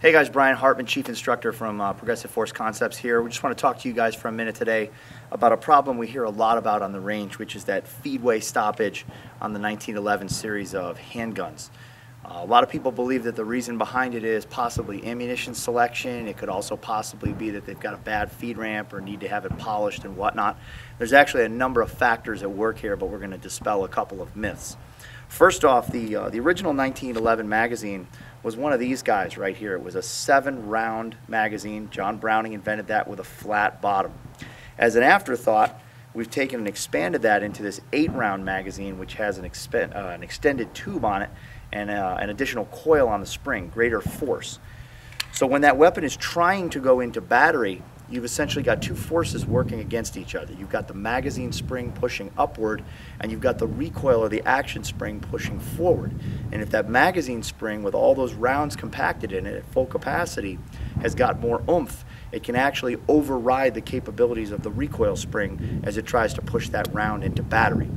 Hey guys, Brian Hartman, Chief Instructor from Progressive Force Concepts here. We just want to talk to you guys for a minute today about a problem we hear a lot about on the range, which is that Feedway stoppage on the 1911 series of handguns. A lot of people believe that the reason behind it is possibly ammunition selection. It could also possibly be that they've got a bad feed ramp or need to have it polished and whatnot. There's actually a number of factors at work here, but we're going to dispel a couple of myths. First off, the original 1911 magazine was one of these guys right here. It was a 7-round magazine. John Browning invented that with a flat bottom. As an afterthought, we've taken and expanded that into this 8-round magazine, which has an extended tube on it and an additional coil on the spring, greater force. So when that weapon is trying to go into battery, you've essentially got two forces working against each other. You've got the magazine spring pushing upward, and you've got the recoil or the action spring pushing forward. And if that magazine spring, with all those rounds compacted in it at full capacity, has got more oomph, it can actually override the capabilities of the recoil spring as it tries to push that round into battery.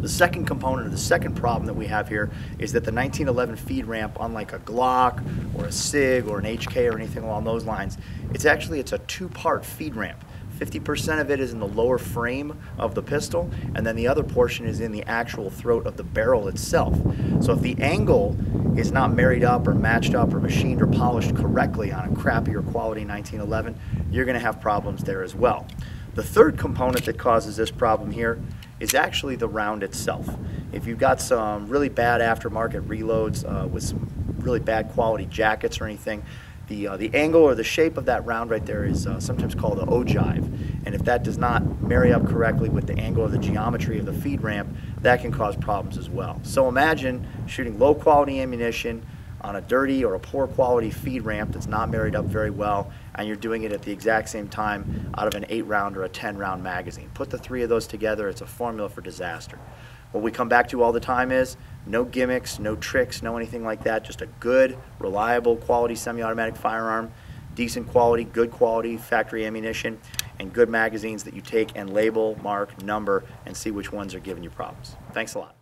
The second component, or the second problem that we have here, is that the 1911 feed ramp, unlike a Glock or a SIG or an HK or anything along those lines, it's a two-part feed ramp. 50% of it is in the lower frame of the pistol, and then the other portion is in the actual throat of the barrel itself. So if the angle is not married up or matched up or machined or polished correctly on a crappier quality 1911, you're going to have problems there as well. The third component that causes this problem here is actually the round itself. If you've got some really bad aftermarket reloads with some really bad quality jackets or anything, the angle or the shape of that round right there is sometimes called an ogive. And if that does not marry up correctly with the angle or the geometry of the feed ramp, that can cause problems as well. So imagine shooting low quality ammunition on a dirty or a poor quality feed ramp that's not married up very well, and you're doing it at the exact same time out of an 8-round or a 10-round magazine. Put the three of those together, it's a formula for disaster. What we come back to all the time is no gimmicks, no tricks, no anything like that, just a good, reliable, quality semi-automatic firearm, decent quality, good quality factory ammunition, and good magazines that you take and label, mark, number, and see which ones are giving you problems. Thanks a lot.